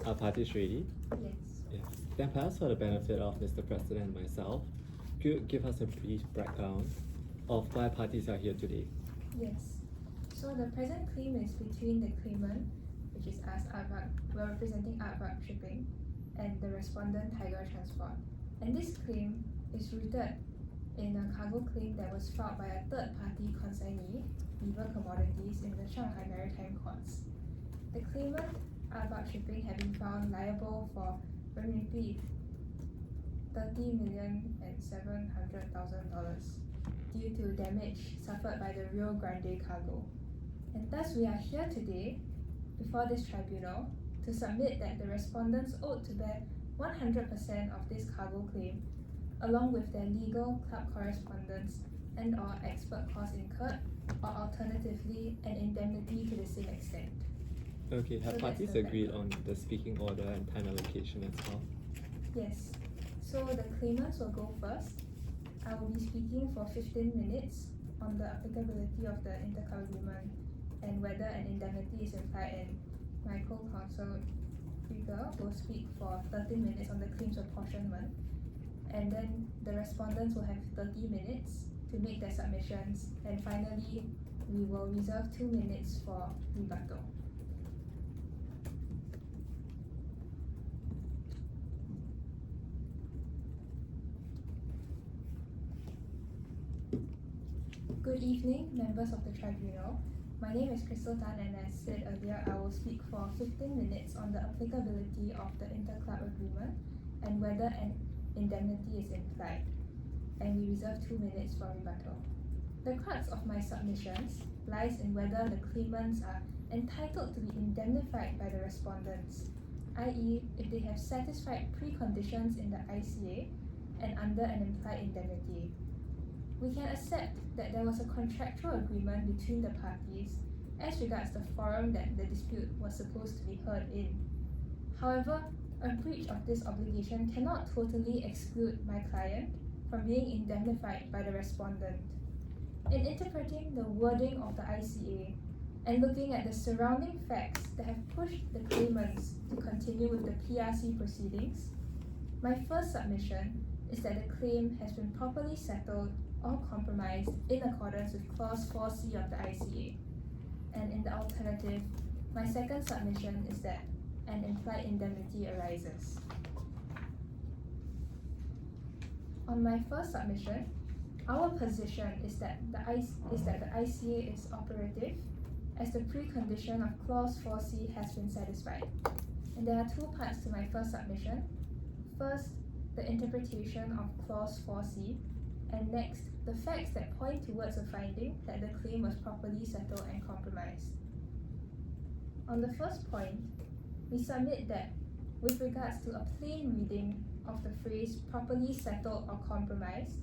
Are parties ready? Yes. Yes. Then perhaps for the benefit of Mr. President and myself, could you give us a brief breakdown of why parties are here today? Yes. So the present claim is between the claimant, which is us, Aardvark, we're representing Aardvark Shipping, and the respondent, Tiger Transport. And this claim is rooted in a cargo claim that was filed by a third-party consignee, Beaver Commodities, in the Shanghai Maritime Courts. The claimant, Aardvark Shipping, had been found liable for RMB 30,700,000 due to damage suffered by the Rio Grande cargo. And thus we are here today before this tribunal to submit that the respondents owed to bear 100% of this cargo claim, along with their legal club correspondence and or expert costs incurred, or alternatively an indemnity to the same extent. Okay, have So parties that's the agreed background. on the speaking order and time allocation as well? Yes. So the claimants will go first. I will be speaking for 15 minutes on the applicability of the interclub agreement and whether an indemnity is implied, and my co-counsel Rika will speak for 13 minutes on the claims apportionment, and then the respondents will have 30 minutes to make their submissions, and finally we will reserve 2 minutes for rebuttal. Good evening, members of the tribunal. My name is Crystal Tan, and as said earlier, I will speak for 15 minutes on the applicability of the interclub agreement and whether an indemnity is implied, and we reserve 2 minutes for rebuttal. The crux of my submissions lies in whether the claimants are entitled to be indemnified by the respondents, i.e. if they have satisfied preconditions in the ICA and under an implied indemnity. We can accept that there was a contractual agreement between the parties as regards the forum that the dispute was supposed to be heard in. However, a breach of this obligation cannot totally exclude my client from being indemnified by the respondent. In interpreting the wording of the ICA and looking at the surrounding facts that have pushed the claimants to continue with the PRC proceedings, my first submission is that the claim has been properly settled or compromised in accordance with Clause 4C of the ICA. And in the alternative, my second submission is that an implied indemnity arises. On my first submission, our position is that the ICA is operative as the precondition of Clause 4C has been satisfied. And there are two parts to my first submission. First, the interpretation of Clause 4C, and next, the facts that point towards a finding that the claim was properly settled and compromised. On the first point, we submit that with regards to a plain reading of the phrase properly settled or compromised,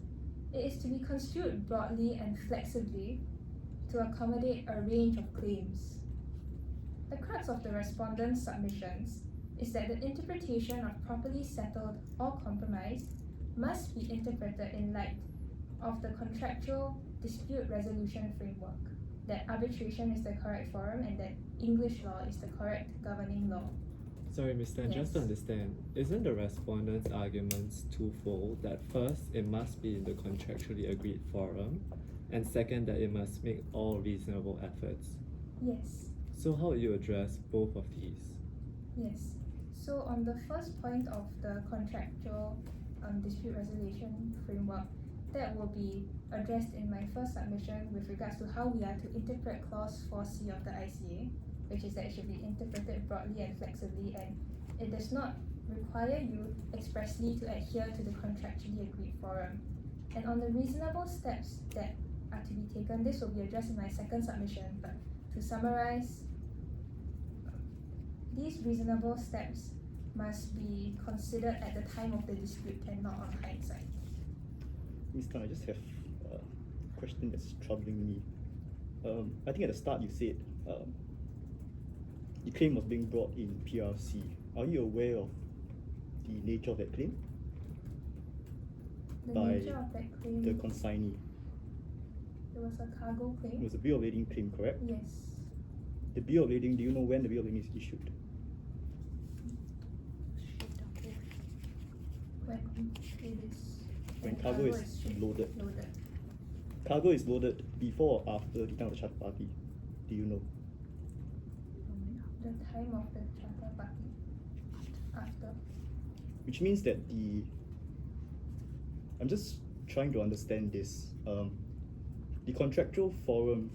it is to be construed broadly and flexibly to accommodate a range of claims. The crux of the respondent's submissions is that the interpretation of properly settled or compromised must be interpreted in light of the contractual dispute resolution framework, that arbitration is the correct forum and that English law is the correct governing law. Sorry, Ms. Tan, just to Yes. understand, isn't the respondent's arguments twofold? That first, it must be in the contractually agreed forum, and second, that it must make all reasonable efforts. Yes. So how would you address both of these? Yes. So on the first point of the contractual dispute resolution framework, that will be addressed in my first submission with regards to how we are to interpret Clause 4C of the ICA, which is that it should be interpreted broadly and flexibly, and it does not require you expressly to adhere to the contractually agreed forum. And on the reasonable steps that are to be taken, this will be addressed in my second submission, but to summarize, these reasonable steps must be considered at the time of the dispute and not on hindsight. Ms. Tan, I just have a question that's troubling me. I think at the start you said the claim was being brought in PRC. Are you aware of the nature of that claim The by nature of that claim, the consignee? it was a cargo It claim. was a bill of lading claim, correct? Yes. The bill of lading, do you know when the bill of lading is issued? When cargo is shipped, loaded. loaded. Cargo is loaded before or after the time of the charter party? Do you know? The time of the charter party. After. Which means that I'm just trying to understand this. The contractual forum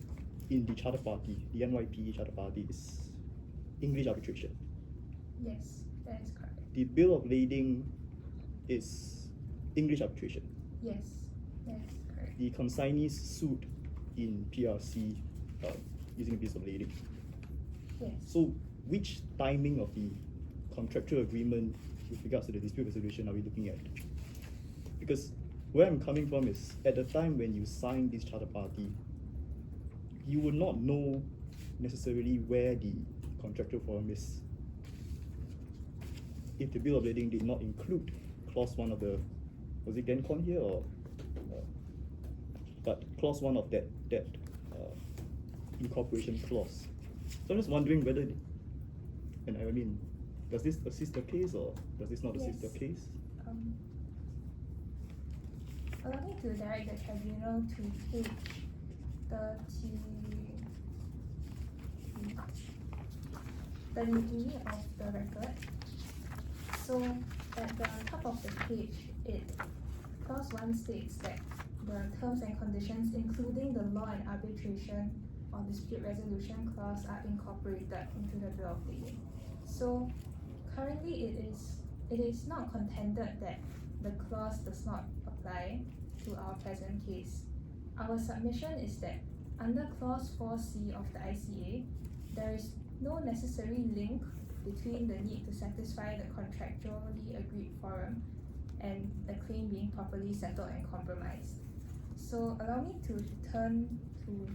in the charter party, the NYP charter party, is English arbitration. Yes, that is correct. The bill of lading is English arbitration. Yes, that is correct. The consignees sued in PRC using the bills of lading. Yes. So which timing of the contractual agreement with regards to the dispute resolution are we looking at? Because where I'm coming from is, at the time when you signed this charter party, you would not know necessarily where the contractual forum is. If the bill of lading did not include clause 1 of the, was it GenCon here or, but clause 1 of that incorporation clause. So I'm just wondering whether, and I mean, does this assist the case or does this not assist the Yes. case? Allow me to direct the tribunal to page 33 of the record. So at the top of the page, clause 1 states that the terms and conditions, including the law and arbitration or dispute resolution clause, are incorporated into the bill of lading. So currently it is not contended that the clause does not apply to our present case. Our submission is that under clause 4C of the ICA, there is no necessary link between the need to satisfy the contractually agreed forum and the claim being properly settled and compromised. So allow me to turn to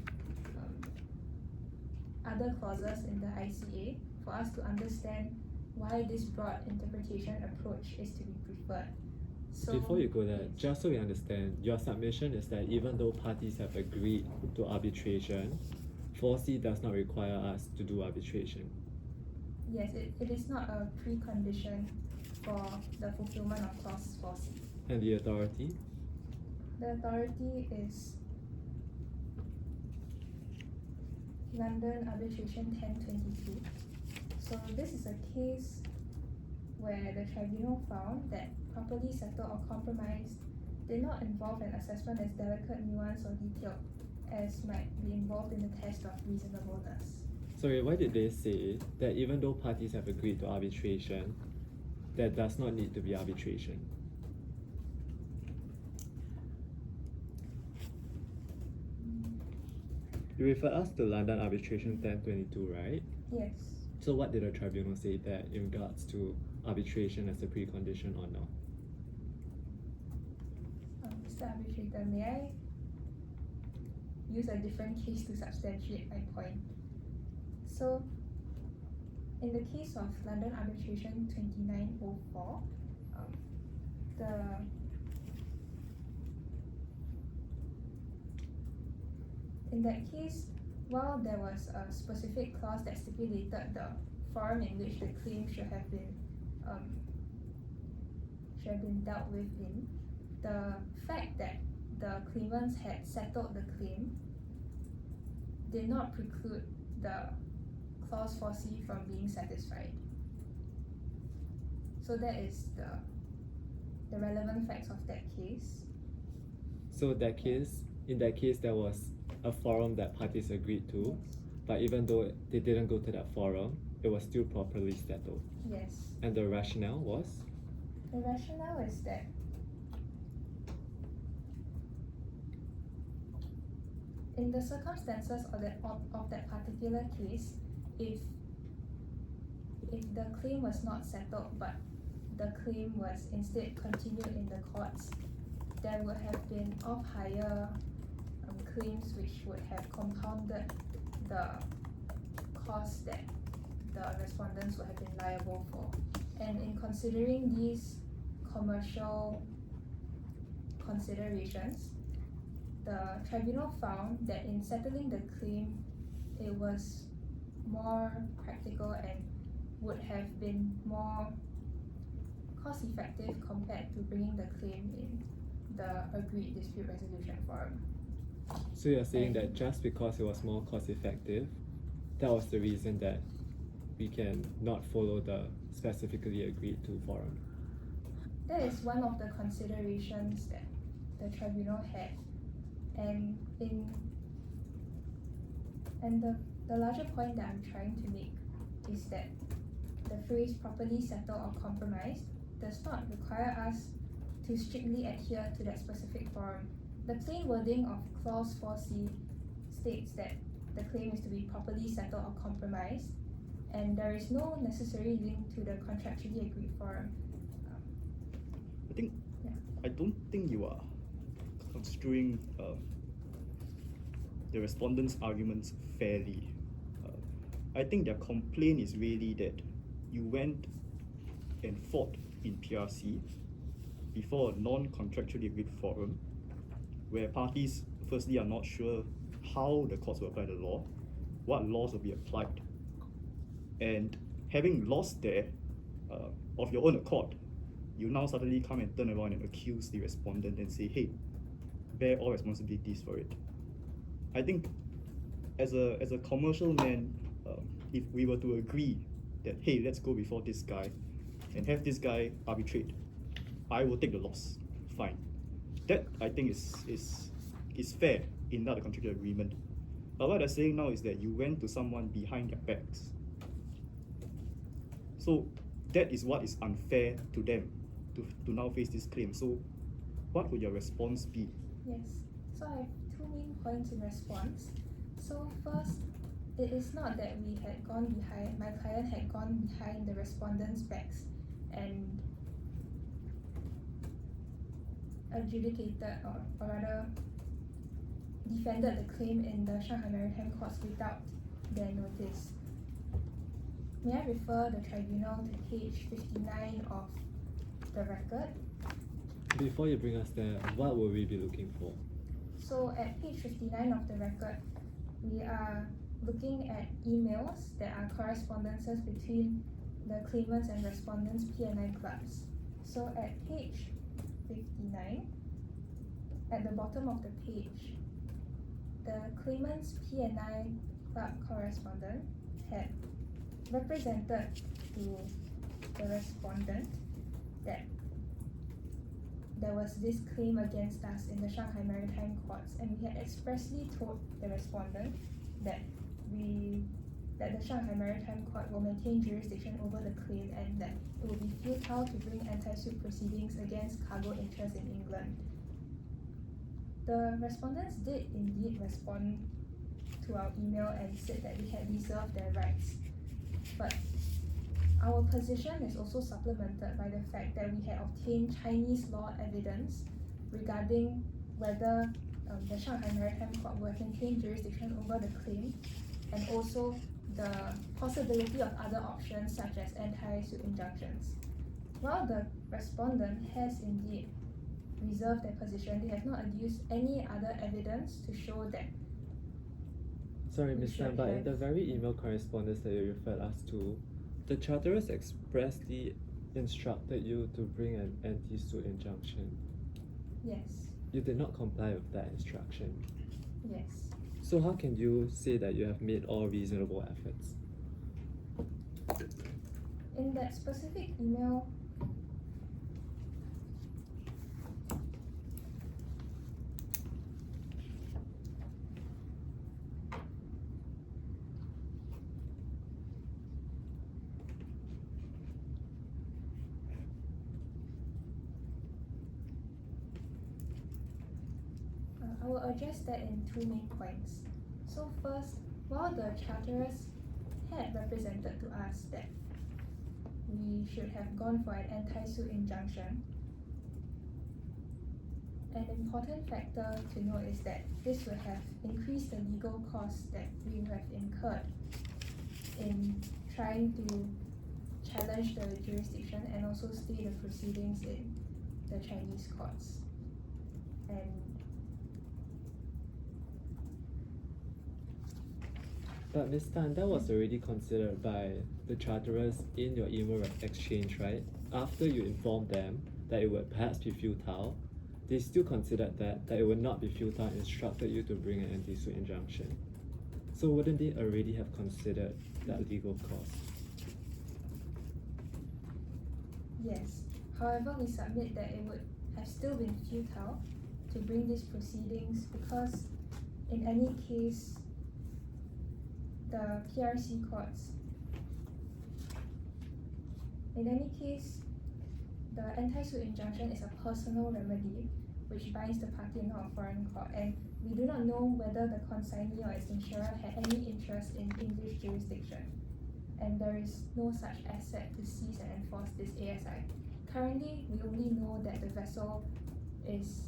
other clauses in the ICA for us to understand why this broad interpretation approach is to be preferred. So, Before you go there, just so we understand, your submission is that even though parties have agreed to arbitration, 4C does not require us to do arbitration. yes, it is not a precondition for the fulfillment of clause 4C. And the authority? The authority is London Arbitration 1022. So this is a case where the tribunal found that properly settled or compromised did not involve an assessment as delicate, nuanced, or detailed as might be involved in the test of reasonableness. Sorry, why did they say that even though parties have agreed to arbitration, there does not need to be arbitration? You refer us to London Arbitration 1022, right? Yes. So what did the tribunal say there in regards to arbitration as a precondition or not? Mr. Arbitrator, may I use a different case to substantiate my point? So, in the case of London Arbitration 2904, in that case, while there was a specific clause that stipulated the forum in which the claim should have been dealt with in, the fact that the claimants had settled the claim did not preclude the clause 4C from being satisfied. So that is the relevant facts of that case. So in that case there was a forum that parties agreed to, but even though they didn't go to that forum, it was still properly settled. Yes. And the rationale was? The rationale is that in the circumstances of that particular case, if the claim was not settled but the claim was instead continued in the courts, there would have been off-hire claims which would have compounded the costs that the respondents would have been liable for. And in considering these commercial considerations, the tribunal found that in settling the claim, it was more practical and would have been more cost effective compared to bringing the claim in the agreed dispute resolution forum. So you're saying that just because it was more cost effective, that was the reason that we can not follow the specifically agreed to forum? That is one of the considerations that the tribunal had, and the larger point that I'm trying to make is that the phrase properly settled or compromised does not require us to strictly adhere to that specific forum. The plain wording of clause 4C states that the claim is to be properly settled or compromised, and there is no necessary link to the contractually agreed forum. I don't think you are construing the respondents' arguments fairly. I think their complaint is really that you went and fought in PRC before a non-contractually agreed forum, where parties firstly are not sure how the courts will apply the law, what laws will be applied, and having lost there of your own accord, you now suddenly come and turn around and accuse the respondent and say, hey, bear all responsibilities for it. I think as a commercial man, if we were to agree that, hey, let's go before this guy and have this guy arbitrate, I will take the loss. Fine. That I think is fair in that contractual agreement. But what they're saying now is that you went to someone behind their backs. So that is what is unfair to them to now face this claim. So what would your response be? Yes, so I have two main points in response. So first, it is not that we had gone behind, my client had gone behind the respondent's backs and adjudicated or rather defended the claim in the Shanghai Maritime Courts without their notice. May I refer the tribunal to page 59 of the record? Before you bring us there, what will we be looking for? So at page 59 of the record, we are looking at emails that are correspondences between the claimants and respondents' P&I clubs. So at page 59, at the bottom of the page, the claimant's P&I club correspondent had represented to the respondent that there was this claim against us in the Shanghai Maritime Courts, and we had expressly told the respondent that the Shanghai Maritime Court will maintain jurisdiction over the claim and that it will be futile to bring anti-suit proceedings against cargo interests in England. The respondents did indeed respond to our email and said that we had reserved their rights, but our position is also supplemented by the fact that we had obtained Chinese law evidence regarding whether the Shanghai Maritime Court will maintain jurisdiction over the claim, and also the possibility of other options such as anti-suit injunctions. While the respondent has indeed reserved their position, they have not adduced any other evidence to show that. Sorry, Ms. Tan, but in the very email correspondence that you referred us to, the charterers expressly instructed you to bring an anti-suit injunction. Yes. You did not comply with that instruction. Yes. So how can you say that you have made all reasonable efforts? In that specific email, I will address that in two main points. So first, while the charterers had represented to us that we should have gone for an anti-suit injunction, an important factor to note is that this would have increased the legal costs that we would have incurred in trying to challenge the jurisdiction and also stay the proceedings in the Chinese courts. But Ms. Tan, that was already considered by the charterers in your email exchange, right? after you inform them that it would perhaps be futile, they still considered that it would not be futile and instructed you to bring an anti-suit injunction. So wouldn't they already have considered that legal cost? Yes. However, we submit that it would have still been futile to bring these proceedings because in any case, the PRC courts, in any case, the anti-suit injunction is a personal remedy which binds the party and not a foreign court, and we do not know whether the consignee or its insurer had any interest in English jurisdiction, and there is no such asset to seize and enforce this ASI. Currently, we only know that the vessel is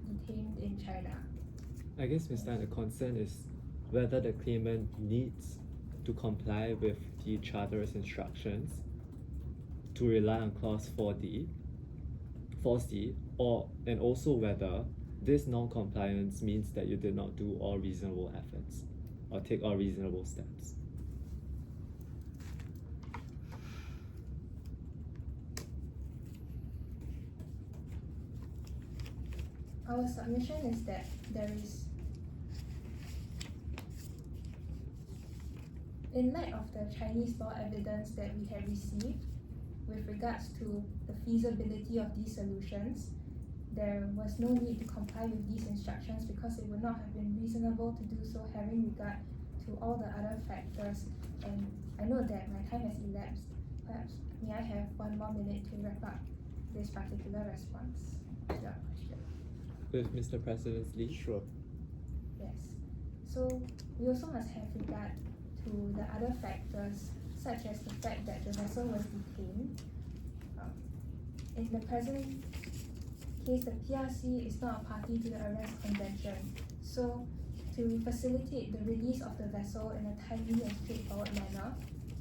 detained in China. I guess, Ms. Tan, the concern is whether the claimant needs to comply with the charterer's instructions to rely on clause 4C, and also whether this non-compliance means that you did not do all reasonable efforts or take all reasonable steps. Our submission is that there is, in light of the Chinese law evidence that we have received with regards to the feasibility of these solutions, there was no need to comply with these instructions because it would not have been reasonable to do so having regard to all the other factors. And I know that my time has elapsed. Perhaps may I have 1 more minute to wrap up this particular response to your question? With Mr. President's leave? Sure. Yes. So we also must have regard to the other factors, such as the fact that the vessel was detained. In the present case, the PRC is not a party to the arrest convention. So to facilitate the release of the vessel in a timely and straightforward manner,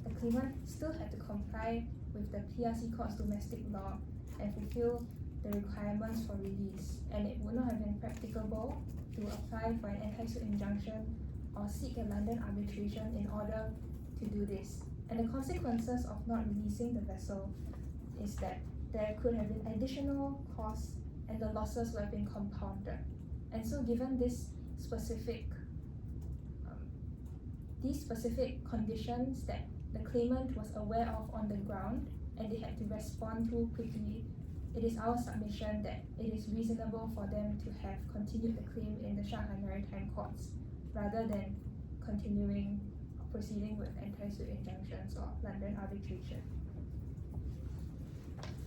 the claimant still had to comply with the PRC court's domestic law and fulfill the requirements for release, and it would not have been practicable to apply for an anti-suit injunction or seek a London arbitration in order to do this. And the consequences of not releasing the vessel is that there could have been additional costs and the losses would have been compounded. And so given these specific conditions that the claimant was aware of on the ground and they had to respond to quickly, it is our submission that it is reasonable for them to have continued the claim in the Shanghai Maritime Courts rather than continuing proceeding with anti-suit injunctions or London arbitration.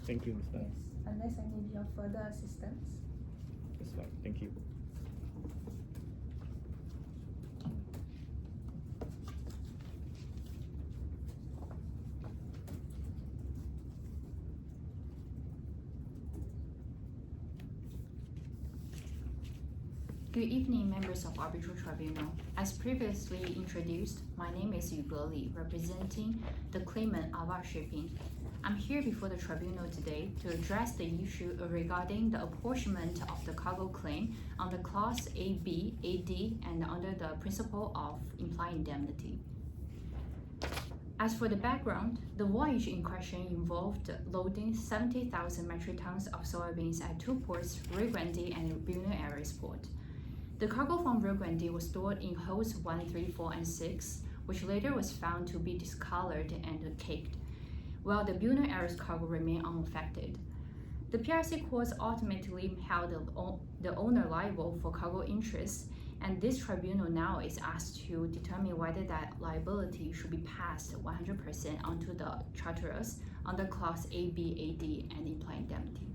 Thank you, Ms. Tan. Yes, unless I may be of further assistance. That's fine. Thank you. Good evening, members of Arbitral Tribunal. As previously introduced, my name is Yu Ge Li, representing the claimant Ava Shipping. I'm here before the tribunal today to address the issue regarding the apportionment of the cargo claim under Clause AB, AD, and under the principle of implied indemnity. As for the background, the voyage in question involved loading 70,000 metric tons of soybeans at 2 ports, Rio Grande and Buenos Aires port. The cargo from Rio Grande was stored in holds 1, 3, 4, and 6, which later was found to be discolored and caked, while the Buenos Aires cargo remained unaffected. The PRC courts ultimately held the owner liable for cargo interests, and this tribunal now is asked to determine whether that liability should be passed 100% onto the charterers under Clause AB, AD, and implied indemnity.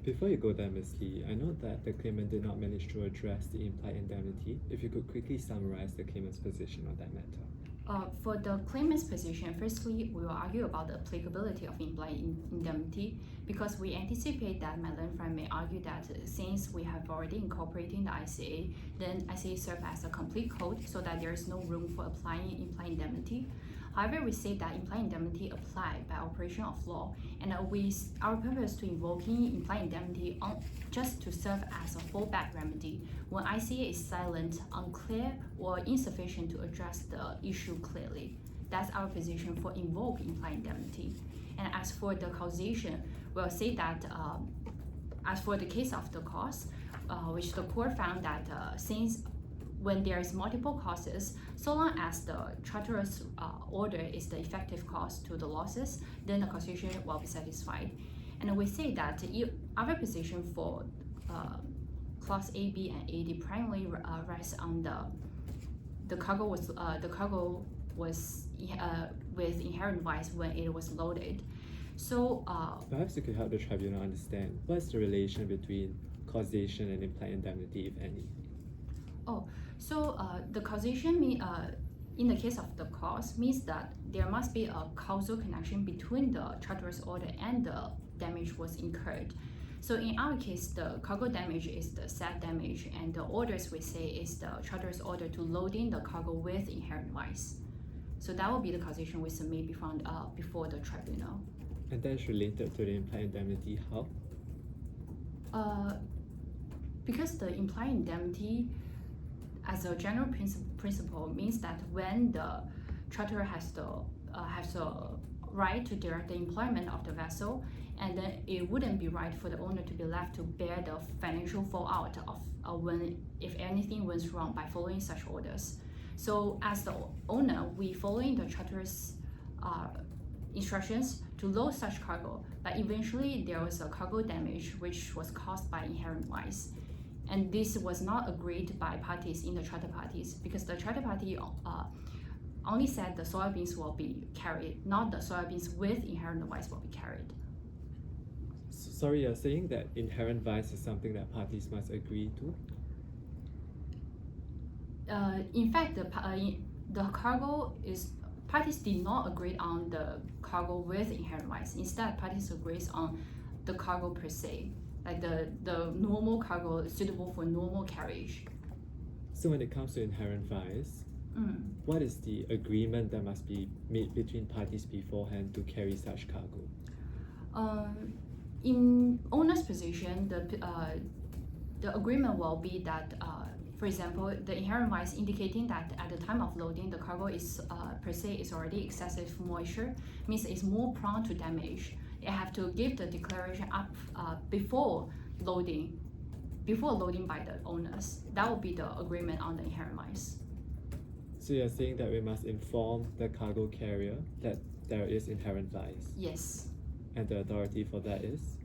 Before you go there, Ms. Lee, I note that the claimant did not manage to address the implied indemnity. If you could quickly summarize the claimant's position on that matter. For the claimant's position, firstly, we will argue about the applicability of implied indemnity because we anticipate that my learned friend may argue that since we have already incorporated the ICA, then ICA serves as a complete code so that there is no room for applying implied indemnity. However, we say that implied indemnity applied by operation of law, and our purpose to invoking implied indemnity just to serve as a fallback remedy when ICA is silent, unclear, or insufficient to address the issue clearly. That's our position for invoke implied indemnity. And as for the causation, we'll say that as for the case of the cause, which the court found that since when there is multiple causes, so long as the charterer's order is the effective cause to the losses, then the causation will be satisfied. And we say that our position for clause A, B, and A, primarily rests on the cargo was with inherent vice when it was loaded. So Perhaps you could help the tribunal understand what's the relation between causation and implied indemnity, if any. The causation in the case of the cause means that there must be a causal connection between the charterer's order and the damage was incurred. So in our case, the cargo damage is the said damage, and the orders we say is the charterer's order to load in the cargo with inherent vice. So that will be the causation we submit before the tribunal. And that's related to the implied indemnity, how? Because the implied indemnity, as a general principle, means that when the charterer has the right to direct the employment of the vessel, and then it wouldn't be right for the owner to be left to bear the financial fallout of when if anything went wrong by following such orders. So as the owner, we following the charterer's instructions to load such cargo, but eventually there was a cargo damage which was caused by inherent vice. And this was not agreed by parties in the charter parties, because the charter party only said the soybeans will be carried, not the soybeans with inherent vice will be carried. Sorry, you're saying that inherent vice is something that parties must agree to? In fact, the cargo is parties did not agree on the cargo with inherent vice. Instead, parties agrees on the cargo per se, like the normal cargo suitable for normal carriage. So when it comes to inherent vice, what is the agreement that must be made between parties beforehand to carry such cargo? In owner's position, the agreement will be that, for example, the inherent vice indicating that at the time of loading, the cargo is per se is already excessive moisture, means it's more prone to damage. They have to give the declaration up before loading by the owners. That will be the agreement on the inherent vice. So you're saying that we must inform the cargo carrier that there is inherent vice? Yes. And the authority for that is?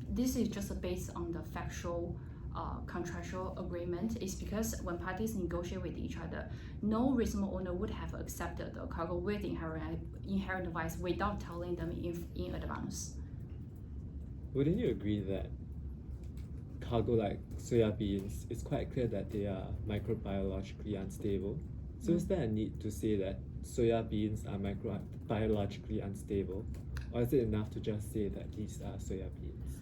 This is just based on the factual contractual agreement. Is because when parties negotiate with each other, no reasonable owner would have accepted the cargo with inherent vice without telling them in advance. Wouldn't you agree that cargo like soya beans, it's quite clear that they are microbiologically unstable? So is there a need to say that soya beans are microbiologically unstable? Or is it enough to just say that these are soya beans?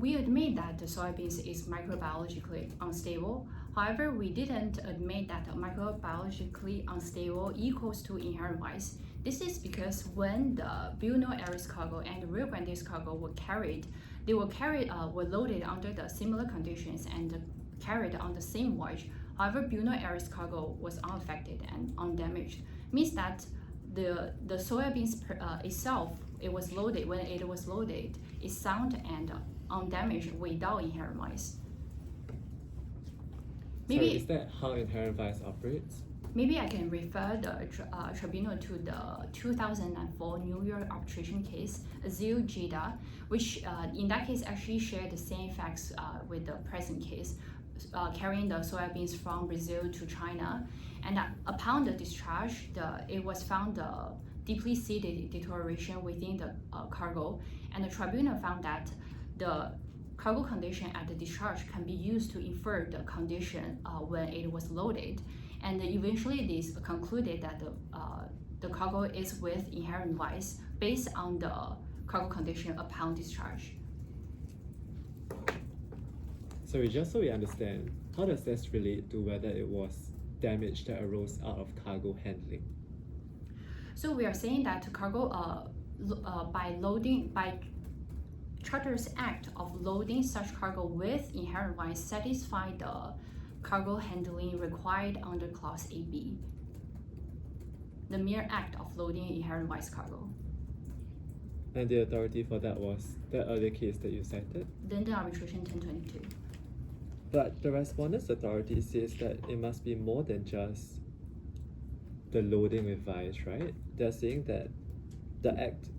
We admit that the soybeans is microbiologically unstable. However, we didn't admit that microbiologically unstable equals to inherent vice. This is because when the Buenos Aires cargo and the Rio Grande cargo were carried, were loaded under the similar conditions and carried on the same voyage. However, Buenos Aires cargo was unaffected and undamaged. Means that the soybeans itself, it was loaded when it was loaded, is sound and undamaged without inherent vice. Sorry, is that how inherent vice operates? Maybe I can refer the tribunal to the 2004 New York arbitration case, Azil Jida, which in that case actually shared the same facts with the present case, carrying the soybeans from Brazil to China. And upon the discharge, it was found deeply seated deterioration within the cargo, and the tribunal found that the cargo condition at the discharge can be used to infer the condition when it was loaded. And eventually this concluded that the cargo is with inherent vice based on the cargo condition upon discharge. Sorry, just so we understand, how does this relate to whether it was damage that arose out of cargo handling? So we are saying that cargo by charter's act of loading such cargo with inherent vice satisfy the cargo handling required under clause AB. the mere act of loading inherent vice cargo. And the authority for that was the earlier case that you cited. London Arbitration 1022. But the respondent's authority says that it must be more than just the loading with vice, right? They're saying that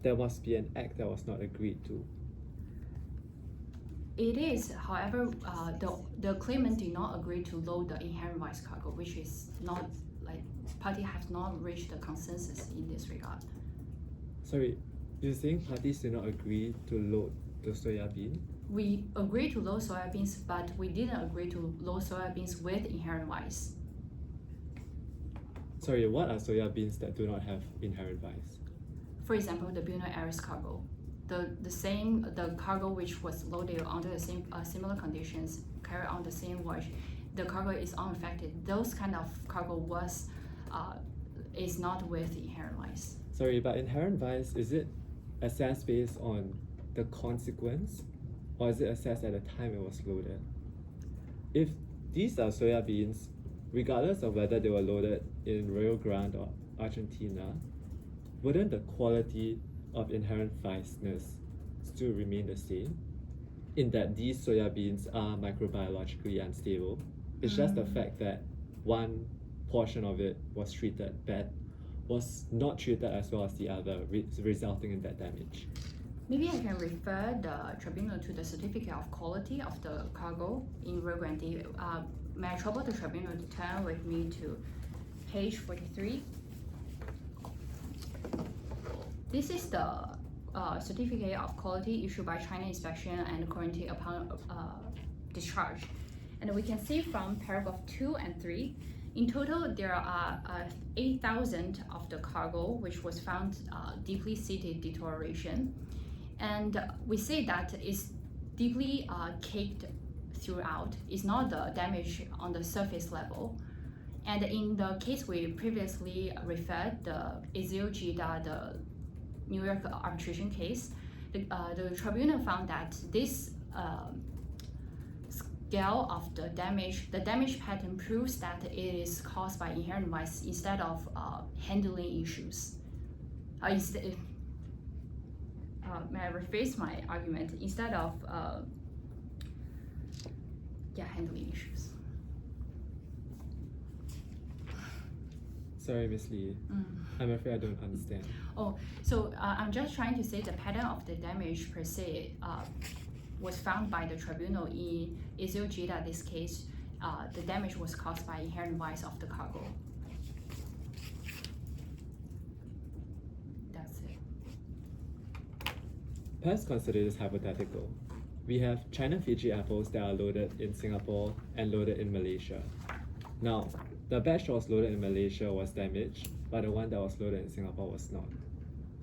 there must be an act that was not agreed to. It is, however, the claimant did not agree to load the inherent vice cargo, which is not like party have not reached a consensus in this regard. Sorry, you're saying parties did not agree to load the soya bean? We agreed to load soybeans, but we didn't agree to load soybeans with inherent vice. Sorry, what are soya beans that do not have inherent vice? For example, the Buenos Aires cargo. The cargo which was loaded under the same similar conditions, carried on the same voyage, the cargo is unaffected. Those kind of cargo is not with inherent vice. Sorry, but inherent vice, is it assessed based on the consequence, or is it assessed at the time it was loaded? If these are soya beans, regardless of whether they were loaded in Rio Grande or Argentina, wouldn't the quality of inherent viceness still remain the same? In that these soya beans are microbiologically unstable. It's just the fact that one portion of it was not treated as well as the other, resulting in that damage. Maybe I can refer the tribunal to the certificate of quality of the cargo in Rio Grande. May I trouble the tribunal to turn with me to page 43? This is the certificate of quality issued by China Inspection and Quarantine upon discharge. And we can see from paragraph 2 and 3, in total there are 8,000 of the cargo which was found deeply seated deterioration. And we say that it's deeply caked throughout. It's not the damage on the surface level. And in the case we previously referred, the Ezio Gida, the New York arbitration case, the tribunal found that this scale of the damage pattern proves that it is caused by inherent vice instead of handling issues. May I rephrase my argument? Instead of handling issues. Sorry, Ms. Lee. I'm afraid I don't understand. Oh, so I'm just trying to say the pattern of the damage per se was found by the tribunal in Ezio Gida. This case, the damage was caused by inherent vice of the cargo. That's it. Perhaps consider this hypothetical. We have China Fiji apples that are loaded in Singapore and loaded in Malaysia. Now, the batch that was loaded in Malaysia was damaged, but the one that was loaded in Singapore was not.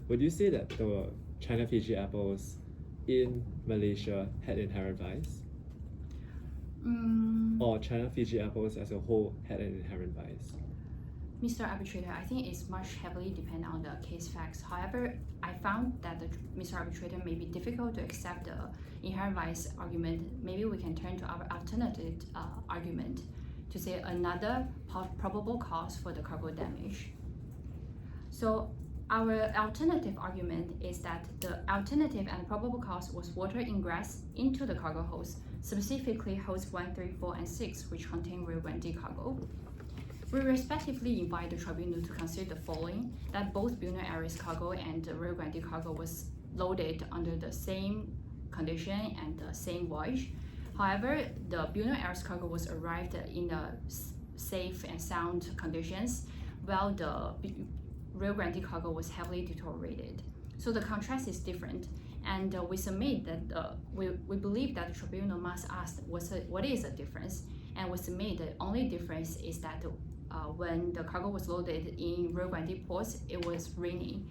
Would you say that the China Fiji apples in Malaysia had inherent vice? Or China Fiji apples as a whole had an inherent vice? Mr. Arbitrator, I think it's much heavily depend on the case facts. However, I found that Mr. Arbitrator may be difficult to accept the inherent vice argument. Maybe we can turn to our alternative argument to say another probable cause for the cargo damage. So our alternative argument is that the alternative and probable cause was water ingress into the cargo holds, specifically holds 1, 3, 4, and 6, which contain Rio Grande cargo. We respectively invite the tribunal to consider the following: that both Buenos Aires cargo and the Rio Grande cargo was loaded under the same condition and the same voyage. However, the Buenos Aires cargo was arrived in a safe and sound conditions, while the Rio Grande cargo was heavily deteriorated. So the contrast is different, and we submit that we believe that the tribunal must ask what is the difference, and we submit the only difference is that when the cargo was loaded in Rio Grande ports, it was raining.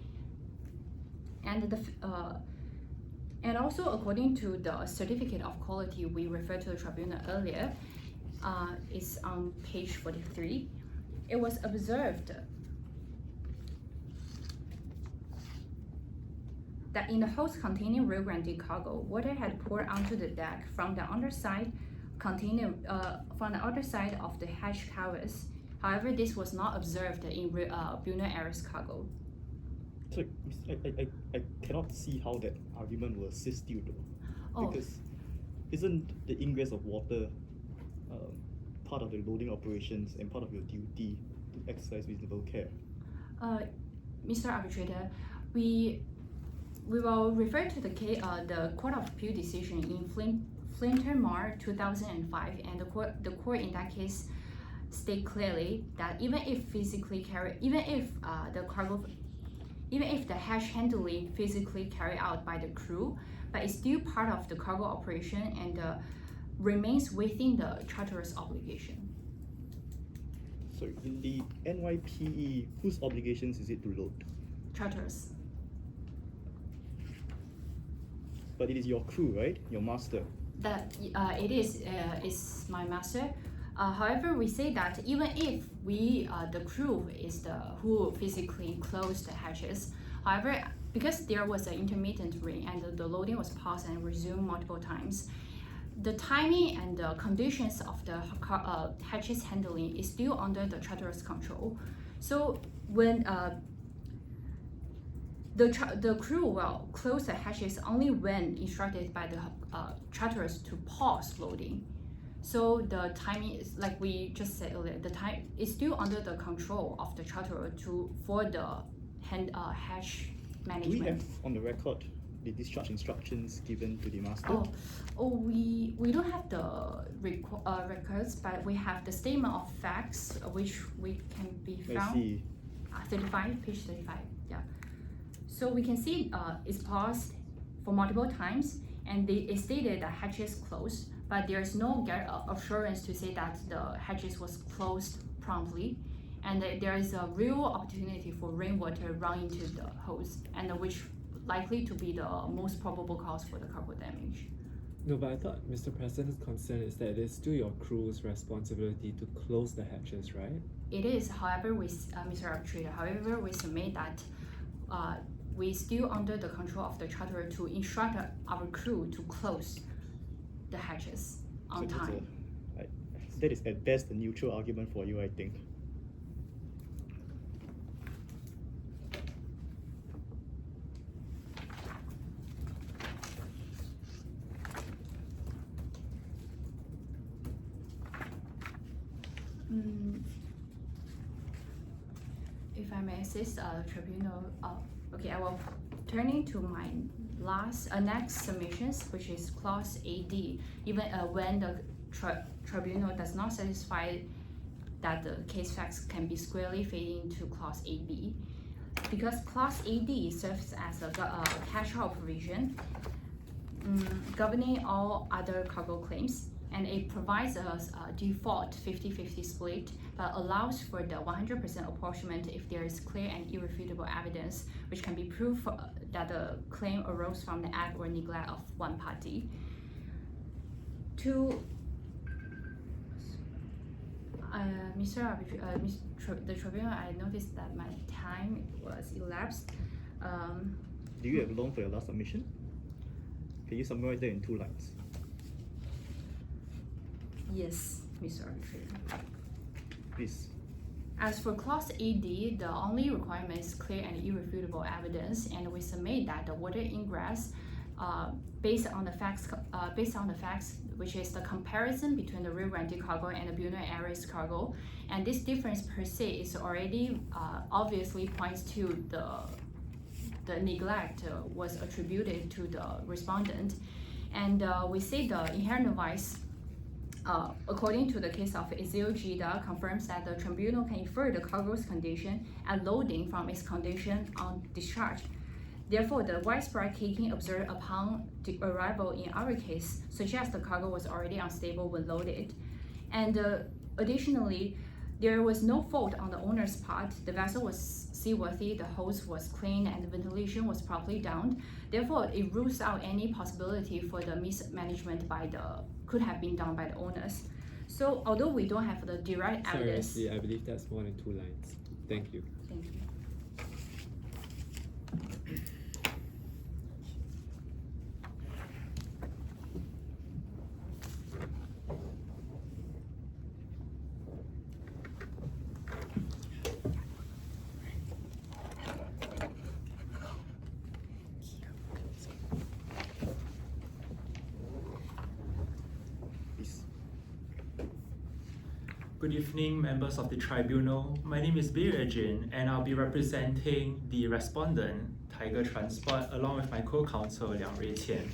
And also, according to the certificate of quality we referred to the tribunal earlier, it's on page 43. It was observed that in the holds containing Rio Grande cargo, water had poured onto the deck from the underside of the hatch covers. However, this was not observed in Buenos Aires cargo. So I cannot see how that argument will assist you though. Oh. Because isn't the ingress of water part of the loading operations and part of your duty to exercise reasonable care? Mr. Arbitrator, we will refer to the Court of Appeal decision in Flintermar 2005, and the court in that case state clearly that even if the hatch handling physically carried out by the crew, but it's still part of the cargo operation and remains within the charterer's obligation. So in the NYPE, whose obligations is it to load? Charterers. But it is your crew, right? Your master. That it is my master. However, we say that even if the crew is who physically closed the hatches, however, because there was an intermittent rain and the loading was paused and resumed multiple times, the timing and the conditions of the hatches handling is still under the charterer's control. So when the crew will close the hatches only when instructed by the charterers to pause loading. So the timing is, like we just said earlier, the time is still under the control of the charterer for the hatch management. Do we have on the record the discharge instructions given to the master? We don't have the records, but we have the statement of facts, which we can be found. I see. 35, page 35. Yeah. So we can see it's paused for multiple times, and it stated that hatches closed, but there's no assurance to say that the hatches was closed promptly, and there is a real opportunity for rainwater run into the hose, and which likely to be the most probable cause for the cargo damage. No, but I thought Mr. President's concern is that it is still your crew's responsibility to close the hatches, right? It is, however, Mr. Arbitrator, however, we submit that we still under the control of the charterer to instruct our crew to close the hatches on So time. that is at best a neutral argument for you, I think. If I may assist tribunal, okay, I will turning to my next submissions, which is clause AD. Even when the tribunal does not satisfy that the case facts can be squarely fitting to clause AB, because clause AD serves as a catch-all provision governing all other cargo claims, and it provides a default 50-50 split, but allows for the 100% apportionment if there is clear and irrefutable evidence which can be proof that the claim arose from the act or neglect of one party. The tribunal, I noticed that my time was elapsed. Do you have a loan for your last submission? Can you summarize that in 2 lines? Yes, Mr. Arbitrator. Please. As for clause AD, the only requirement is clear and irrefutable evidence, and we submit that the water ingress, based on the facts, which is the comparison between the Rio Grande cargo and the Buenos Aires cargo, and this difference per se is already obviously points to the neglect was attributed to the respondent, and we say the inherent vice. According to the case of Ezio Gida, confirms that the tribunal can infer the cargo's condition at loading from its condition on discharge. Therefore, the widespread caking observed upon the arrival in our case suggests the cargo was already unstable when loaded. And additionally, there was no fault on the owner's part. The vessel was seaworthy, the hose was clean, and the ventilation was properly done. Therefore, it rules out any possibility for the mismanagement could have been done by the owners. So, although we don't have the direct evidence. Sorry, I believe that's more than 2 lines. Thank you. Thank you. Good evening, members of the tribunal. My name is Beer Jin, and I'll be representing the respondent, Tiger Transport, along with my co-counsel, Liang Rui Qian.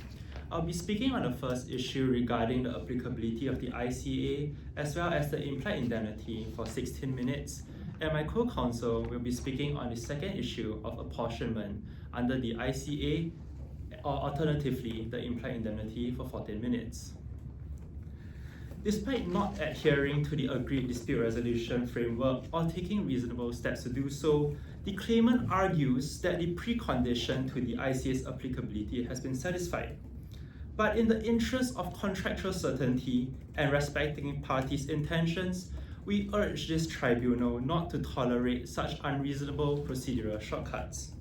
I'll be speaking on the first issue regarding the applicability of the ICA, as well as the implied indemnity for 16 minutes, and my co-counsel will be speaking on the second issue of apportionment under the ICA, or alternatively, the implied indemnity for 14 minutes. Despite not adhering to the agreed dispute resolution framework or taking reasonable steps to do so, the claimant argues that the precondition to the ICA's applicability has been satisfied. But in the interest of contractual certainty and respecting parties' intentions, we urge this tribunal not to tolerate such unreasonable procedural shortcuts.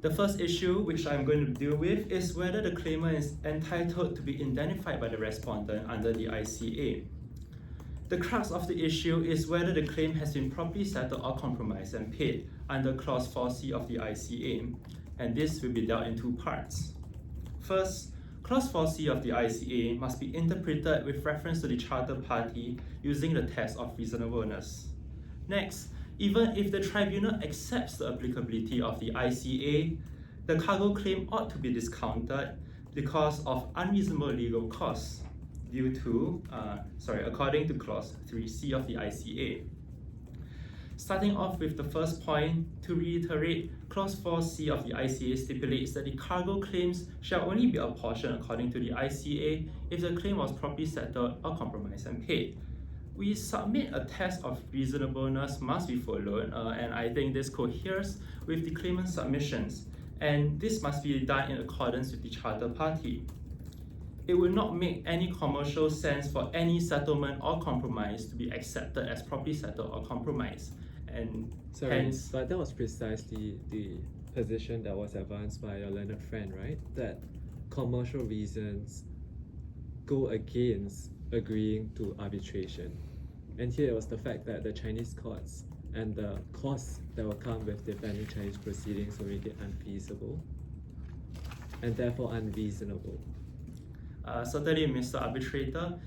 The first issue, which I'm going to deal with, is whether the claimant is entitled to be indemnified by the respondent under the ICA. The crux of the issue is whether the claim has been properly settled or compromised and paid under Clause 4C of the ICA, and this will be dealt in two parts. First, Clause 4C of the ICA must be interpreted with reference to the charter party using the test of reasonableness. Next, even if the tribunal accepts the applicability of the ICA, the cargo claim ought to be discounted because of unreasonable legal costs due to, according to Clause 3C of the ICA. Starting off with the first point, to reiterate, Clause 4C of the ICA stipulates that the cargo claims shall only be apportioned according to the ICA if the claim was properly settled or compromised and paid. We submit a test of reasonableness must be followed, and I think this coheres with the claimant's submissions, and this must be done in accordance with the charter party. It will not make any commercial sense for any settlement or compromise to be accepted as properly settled or compromised, and hence... But that was precisely the position that was advanced by your learned friend, right? That commercial reasons go against agreeing to arbitration. And here it was the fact that the Chinese courts and the costs that will come with defending Chinese proceedings were really unfeasible and therefore unreasonable. Certainly, Mr. Arbitrator.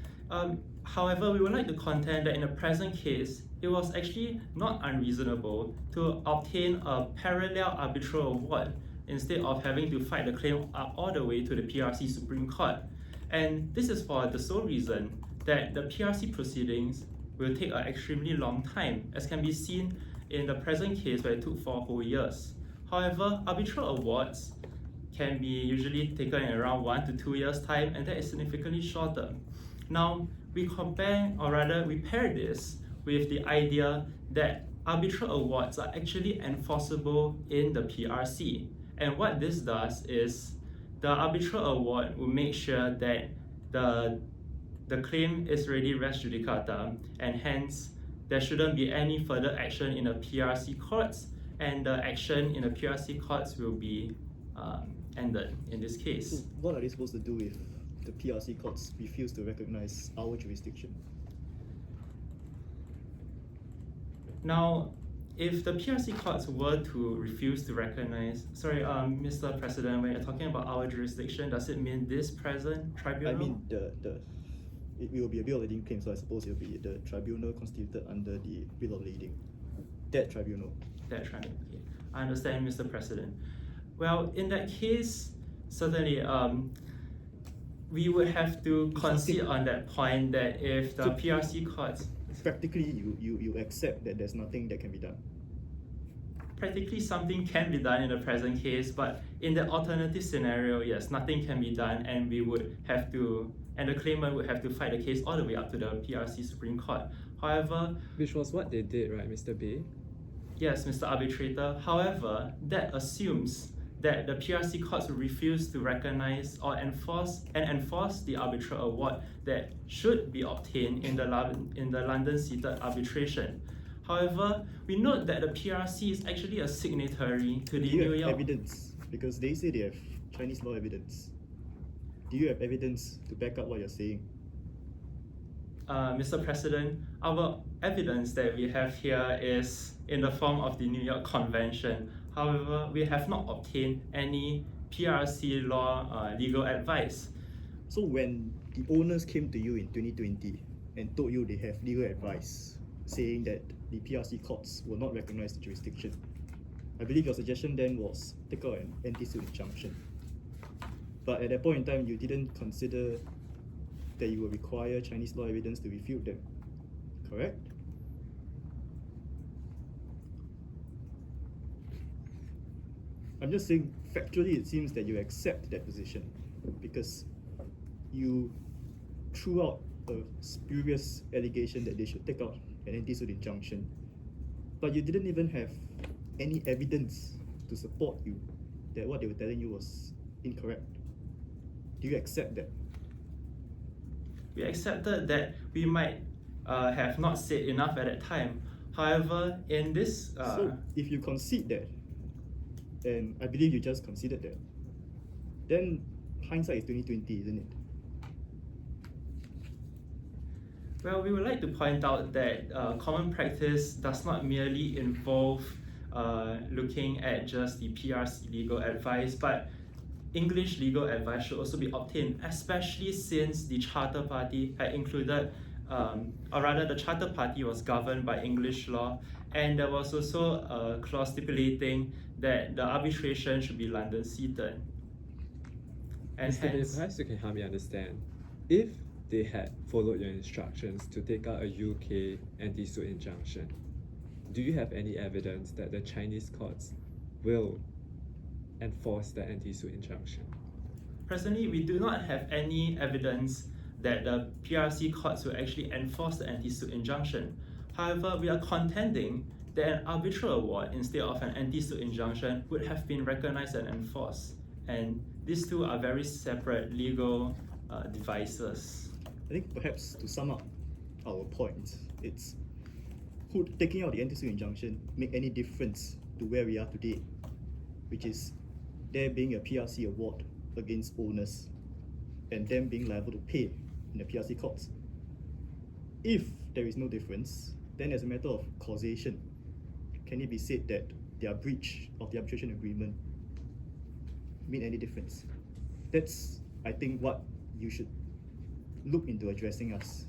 However, we would like to contend that in the present case, it was actually not unreasonable to obtain a parallel arbitral award instead of having to fight the claim up all the way to the PRC Supreme Court. And this is for the sole reason that the PRC proceedings will take an extremely long time, as can be seen in the present case where it took 4 whole years. However, arbitral awards can be usually taken in around 1 to 2 years' time, and that is significantly shorter. Now, we pair this with the idea that arbitral awards are actually enforceable in the PRC. And what this does is the arbitral award will make sure that the claim is already res judicata, and hence there shouldn't be any further action in the PRC courts, and the action in the PRC courts will be ended in this case. So what are they supposed to do if the PRC courts refuse to recognize our jurisdiction? Now, if the PRC courts were to refuse to recognize, Mr. President, when you're talking about our jurisdiction, does it mean this present tribunal? I mean, it will be a bill of lading claim, so I suppose it will be the tribunal constituted under the bill of lading. That tribunal. That tribunal, okay. I understand, Mr. President. Well, in that case, certainly, we would have to concede on that point that if the PRC courts... Practically, you accept that there's nothing that can be done. Practically, something can be done in the present case, but in the alternative scenario, yes, nothing can be done, and we would have to, and the claimant would have to fight the case all the way up to the PRC Supreme Court. However... Which was what they did, right, Mr. Bay? Yes, Mr. Arbitrator. However, that assumes that the PRC courts will refuse to recognize or enforce the arbitral award that should be obtained in the London-seated arbitration. However, we note that the PRC is actually a signatory to the Do you New have York... evidence? Because they say they have Chinese law evidence. Do you have evidence to back up what you're saying? Mr. President, our evidence that we have here is in the form of the New York Convention. However, we have not obtained any PRC law legal advice. So when the owners came to you in 2020 and told you they have legal advice saying that the PRC courts will not recognize the jurisdiction. I believe your suggestion then was take out an anti-suit injunction. But at that point in time, you didn't consider that you would require Chinese law evidence to refute them, correct? I'm just saying, factually, it seems that you accept that position because you threw out a spurious allegation that they should take out an anti-suit injunction, but you didn't even have any evidence to support you that what they were telling you was incorrect. Do you accept that? We accepted that we might have not said enough at that time. However, in this So if you concede that, and I believe you just conceded that, then hindsight is 2020, isn't it? well, we would like to point out that common practice does not merely involve looking at just the PRC legal advice, but English legal advice should also be obtained, especially since the Charter Party had included, or rather the Charter Party was governed by English law, and there was also a clause stipulating that the arbitration should be London seated. And Mr. Lee, hence, perhaps you can help me understand. If they had followed your instructions to take out a UK anti-suit injunction, do you have any evidence that the Chinese courts will enforce the anti-suit injunction? presently we do not have any evidence that the PRC courts will actually enforce the anti-suit injunction. However, we are contending that an arbitral award instead of an anti-suit injunction would have been recognized and enforced. And these two are very separate legal devices. I think perhaps to sum up our point, it's would taking out the anti-suit injunction make any difference to where we are today, which is there being a PRC award against owners and them being liable to pay in the PRC courts. If there is no difference, then as a matter of causation, can it be said that their breach of the arbitration agreement made any difference? That's, I think, what you should look into addressing us,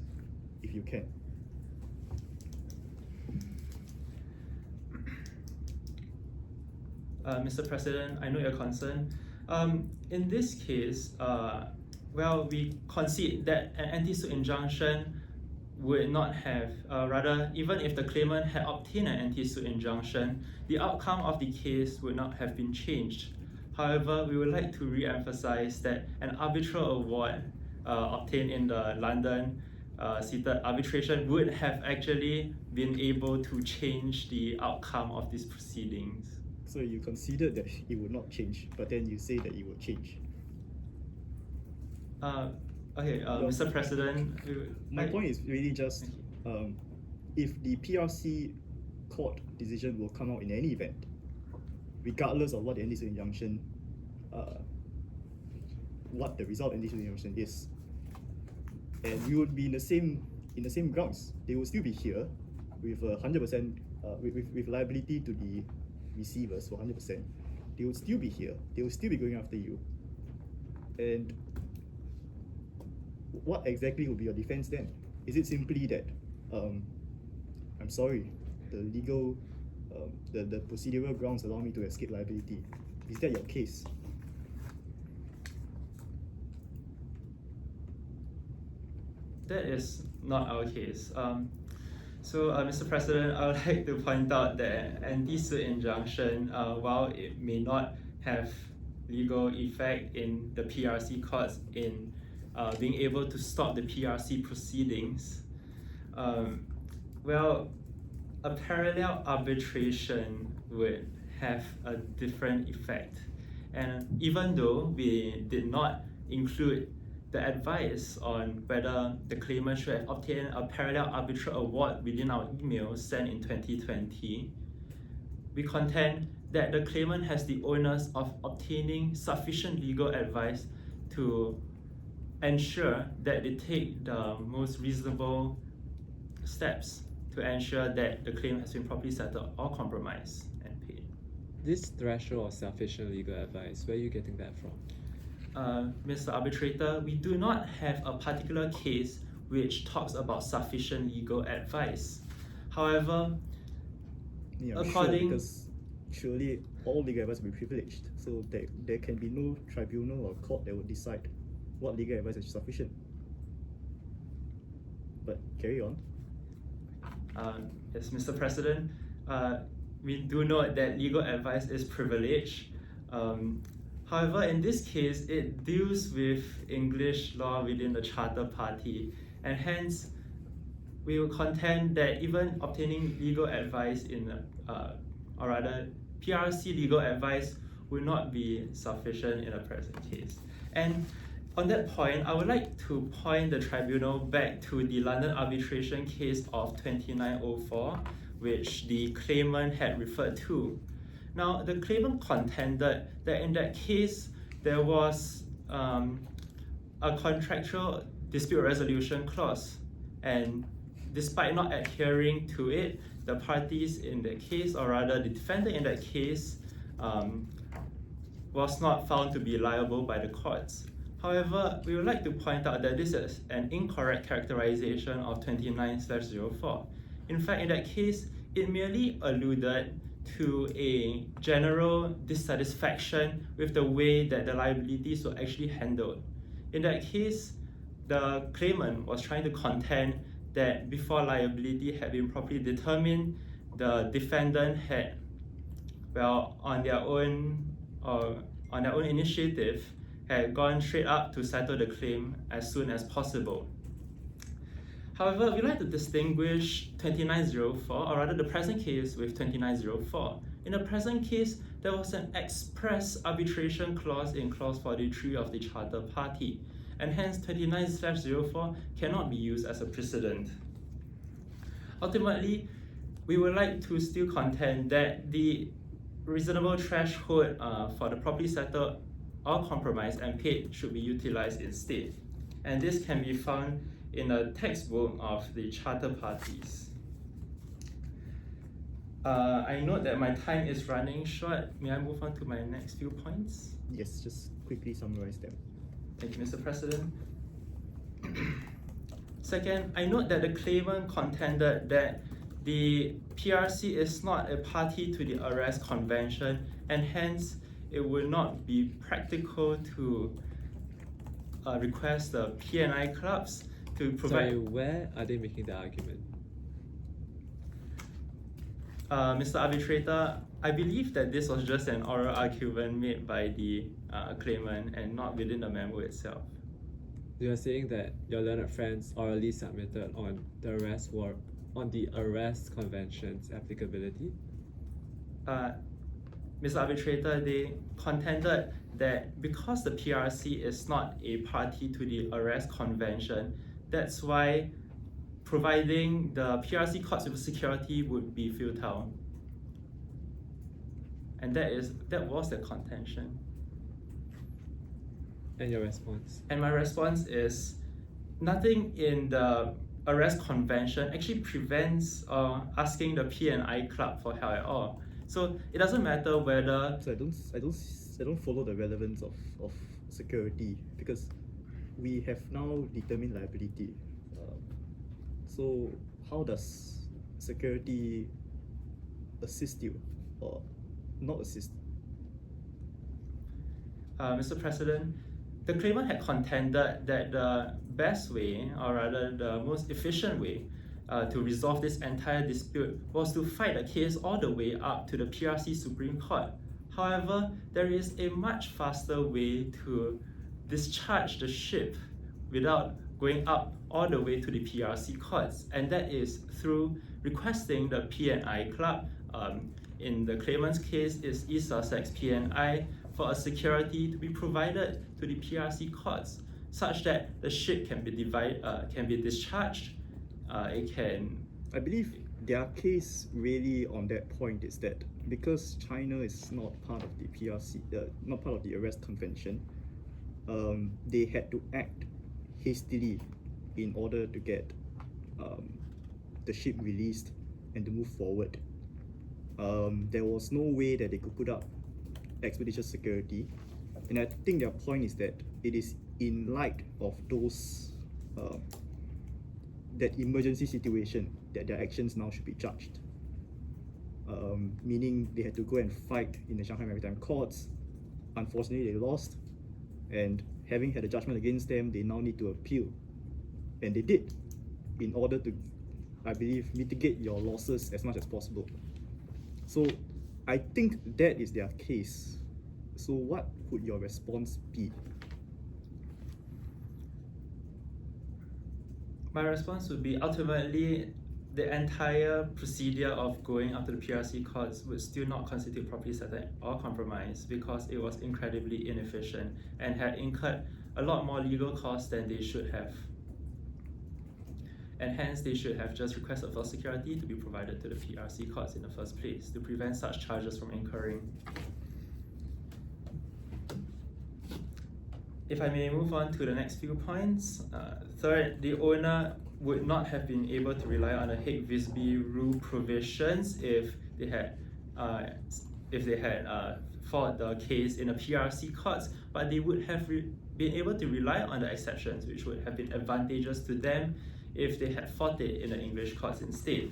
if you can. Mr. President, I know your concern. In this case, well, we concede that an anti-suit injunction would not have, rather, even if the claimant had obtained an anti-suit injunction, the outcome of the case would not have been changed. However, we would like to re-emphasize that an arbitral award obtained in the London seated arbitration would have actually been able to change the outcome of these proceedings. So you considered that it would not change, but then you say that it will change. Mr. President, My point is really just if the PRC court decision will come out in any event, regardless of what the anti-suit injunction, what the result of the anti-suit injunction is, and we would be in the same grounds. They will still be here with 100% with liability to the receivers for 100%. They will still be here. They will still be going after you. And what exactly will be your defense then? Is it simply that I'm sorry, the legal the procedural grounds allow me to escape liability? Is that your case? That is not our case. Mr. President, I would like to point out that anti-suit injunction, while it may not have legal effect in the PRC courts in being able to stop the PRC proceedings, well, a parallel arbitration would have a different effect. And even though we did not include the advice on whether the claimant should have obtained a parallel arbitral award within our email sent in 2020, we contend that the claimant has the onus of obtaining sufficient legal advice to ensure that they take the most reasonable steps to ensure that the claim has been properly settled or compromised and paid. This threshold of sufficient legal advice, where are you getting that from? Mr. Arbitrator, we do not have a particular case which talks about sufficient legal advice. However, Yeah, according- sure, because surely all legal advice will be privileged, so there can be no tribunal or court that would decide what legal advice is sufficient. But carry on. Yes, Mr. President, we do note that legal advice is privileged. However, in this case, it deals with English law within the Charter Party, and hence, we will contend that even obtaining legal advice or rather, PRC legal advice will not be sufficient in the present case. And on that point, I would like to point the tribunal back to the London arbitration case of 2904, which the claimant had referred to. Now, the claimant contended that in that case, there was a contractual dispute resolution clause, and despite not adhering to it, the parties in that case, or rather the defendant in that case, was not found to be liable by the courts. However, we would like to point out that this is an incorrect characterization of 29/04. In fact, in that case, it merely alluded to a general dissatisfaction with the way that the liabilities were actually handled. In that case, the claimant was trying to contend that before liability had been properly determined, the defendant had, well, on their own initiative, had gone straight up to settle the claim as soon as possible. However, we'd like to distinguish 2904, or rather the present case, with 2904. In the present case, there was an express arbitration clause in clause 43 of the Charter Party, and hence 29/04 cannot be used as a precedent. Ultimately, we would like to still contend that the reasonable threshold for the properly settled or compromised and paid should be utilized instead. And this can be found in a textbook of the Charter Parties. I note that my time is running short. May I move on to my next few points? Yes, just quickly summarize them. Thank you, Mr. President. Second, I note that the claimant contended that the PRC is not a party to the Arrest Convention, and hence it would not be practical to request the P&I clubs to provide. Sorry, where are they making the argument? Mr. Arbitrator, I believe that this was just an oral argument made by the claimant and not within the memo itself. You are saying that your learned friends orally submitted on the Arrest Convention's applicability? Mr. Arbitrator, they contended that because the PRC is not a party to the Arrest Convention, that's why providing the PRC courts with security would be futile. And that was the contention. And your response? And my response is, nothing in the Arrest Convention actually prevents asking the P&I club for help at all. So it doesn't matter whether. So I don't follow the relevance of security, because we have now determined liability. So how does security assist you or not assist? Mr. President, the claimant had contended that the best way, or rather the most efficient way, to resolve this entire dispute was to fight the case all the way up to the PRC Supreme Court. However, there is a much faster way to discharge the ship without going up all the way to the PRC courts, and that is through requesting the P&I club. In the claimant's case, is East Sussex P&I, for a security to be provided to the PRC courts, such that the ship can be discharged. I believe their case really on that point is that because China is not part of the PRC, not part of the Arrest Convention, they had to act hastily in order to get the ship released and to move forward. There was no way that they could put up expeditious security, and I think their point is that it is in light of those that emergency situation that their actions now should be judged. Meaning they had to go and fight in the Shanghai Maritime Courts. Unfortunately, they lost, and having had a judgment against them, they now need to appeal. And they did, in order to, I believe, mitigate your losses as much as possible. So I think that is their case. So what would your response be? My response would be ultimately the entire procedure of going up to the PRC courts would still not constitute properly settled or compromise because it was incredibly inefficient and had incurred a lot more legal costs than they should have. And hence they should have just requested for security to be provided to the PRC courts in the first place to prevent such charges from incurring. If I may move on to the next few points. Third, the owner would not have been able to rely on the Hague-Visby rule provisions if they had fought the case in the PRC courts, but they would have been able to rely on the exceptions, which would have been advantageous to them if they had fought it in the English courts instead,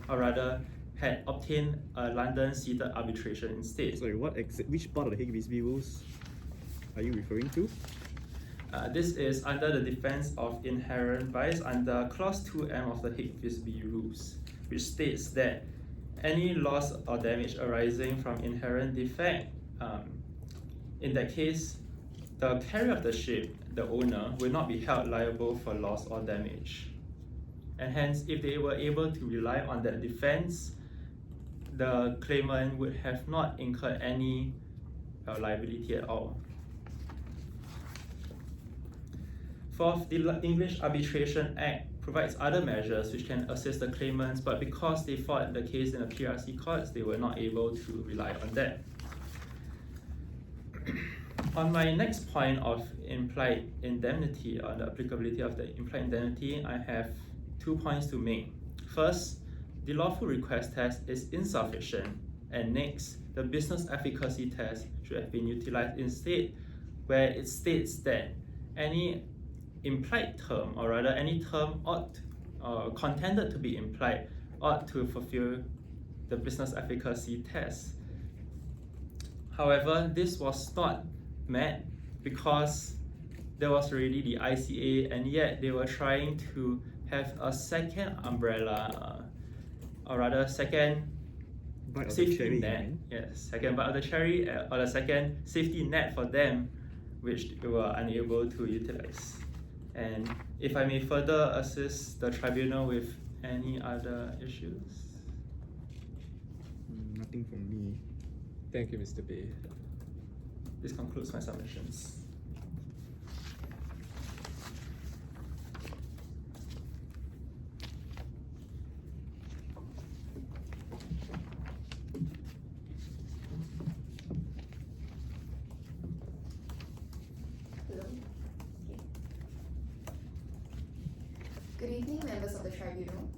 or rather had obtained a London-seated arbitration instead. Sorry, which part of the Hague-Visby rules are you referring to? This is under the defense of inherent vice under clause 2M of the Hague-Visby rules, which states that any loss or damage arising from inherent defect, in that case, the carrier of the ship, the owner, will not be held liable for loss or damage. And hence, if they were able to rely on that defense, the claimant would have not incurred any liability at all. Fourth, the English Arbitration Act provides other measures which can assist the claimants, but because they fought the case in the PRC courts, they were not able to rely on that. On my next point of implied indemnity, on the applicability of the implied indemnity, I have 2 points to make. First, the lawful request test is insufficient, and next, the business efficacy test should have been utilized instead, where it states that any implied term, or rather any term contended to be implied, ought to fulfill the business efficacy test. However, this was not met because there was already the ICA, and yet they were trying to have a second umbrella, or rather second safety net. Yes, second bite of the cherry, or the second safety net for them, which they were unable to utilize. And if I may further assist the tribunal with any other issues? Nothing from me. Thank you, Mr. Bay. This concludes my submissions. Hello. Good evening, members of the tribunal.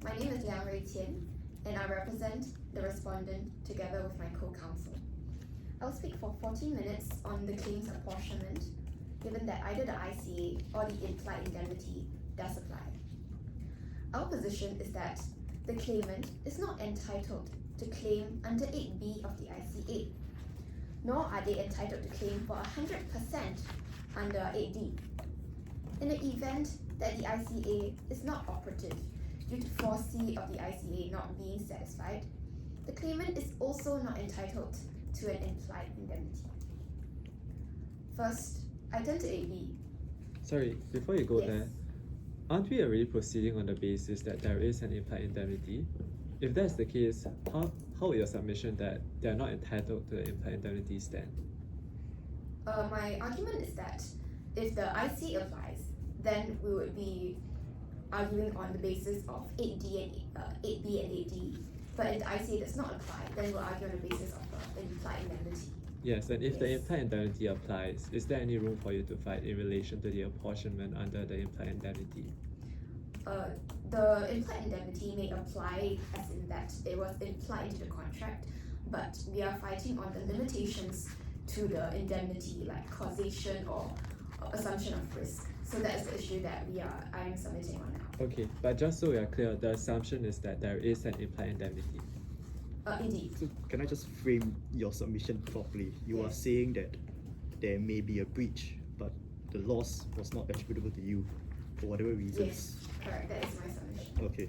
My name is Liang Rui Qian, and I represent the respondent together with my co-counsel. I'll speak for 14 minutes on the claims apportionment, given that either the ICA or the implied indemnity does apply. Our position is that the claimant is not entitled to claim under 8B of the ICA, nor are they entitled to claim for 100% under 8D. In the event that the ICA is not operative due to 4C of the ICA not being satisfied, the claimant is also not entitled to an implied indemnity. First, I turn to 8B. Sorry, before you go Yes. there, aren't we already proceeding on the basis that there is an implied indemnity? If that's the case, how will your submission that they are not entitled to the implied indemnity stand? My argument is that if the IC applies, then we would be arguing on the basis of 8D and 8B and 8D. But if the ICA does not apply, then we'll argue on the basis of the implied indemnity. Yes, and if the Yes. implied indemnity applies, is there any room for you to fight in relation to the apportionment under the implied indemnity? The implied indemnity may apply as in that it was implied into the contract, but we are fighting on the limitations to the indemnity, like causation or assumption of risk. So that is the issue that I am submitting on now. Okay, but just so we are clear, the assumption is that there is an implied indemnity. Indeed. So can I just frame your submission properly? You are Yes. saying that there may be a breach, but the loss was not attributable to you for whatever reasons. Yes, correct. That is my submission. Okay.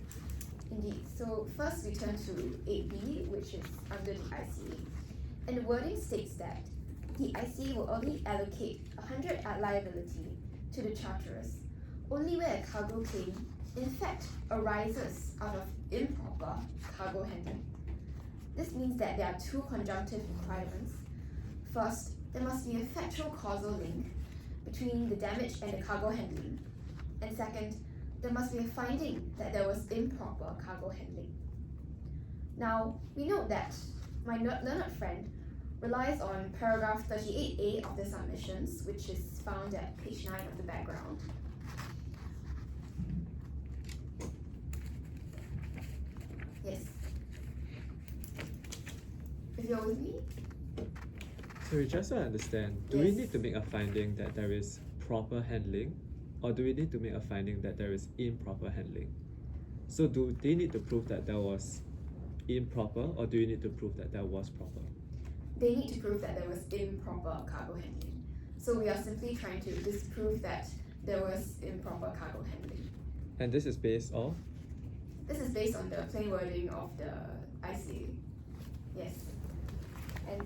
Indeed. So first we turn to 8B, which is under the ICA. And the wording states that the ICA will only allocate 100 at liability to the charterers only where a cargo claim in fact arises out of improper cargo handling. This means that there are two conjunctive requirements. First, there must be a factual causal link between the damage and the cargo handling. And second, there must be a finding that there was improper cargo handling. Now, we note that my learned friend relies on paragraph 38A of the submissions, which is found at page 9 of the background. Yes. If you're with me? So we just want to understand, do we Yes. need to make a finding that there is proper handling, or do we need to make a finding that there is improper handling? So do they need to prove that there was improper, or do you need to prove that there was proper? They need to prove that there was improper cargo handling. So we are simply trying to disprove that there was improper cargo handling. And this is based off? This is based on the plain wording of the ICA. Yes. And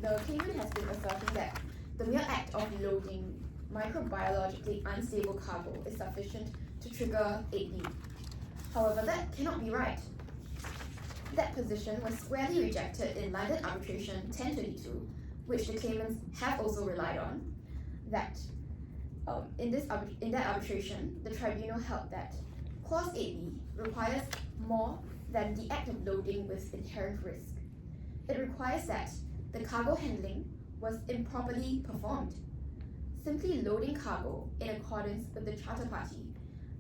the claimant has been asserting that the mere act of loading microbiologically unstable cargo is sufficient to trigger 8B. However, that cannot be right. That position was squarely rejected in London Arbitration 1022, which the claimants have also relied on. That in that arbitration, the tribunal held that Clause 8B requires more than the act of loading with inherent risk. It requires that the cargo handling was improperly performed. Simply loading cargo in accordance with the charter party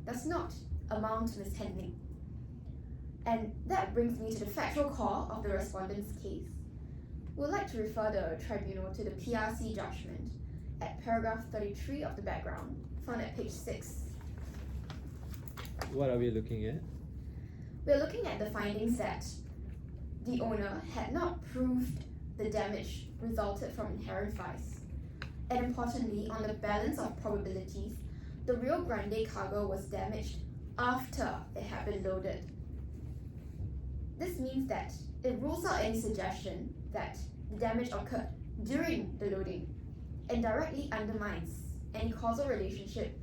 does not amount to mishandling. And that brings me to the factual core of the respondent's case. We would like to refer the tribunal to the PRC judgment at paragraph 33 of the background, found at page 6. What are we looking at? We are looking at the findings that the owner had not proved the damage resulted from inherent vice. And importantly, on the balance of probabilities, the Rio Grande cargo was damaged after it had been loaded. This means that it rules out any suggestion that the damage occurred during the loading and directly undermines any causal relationship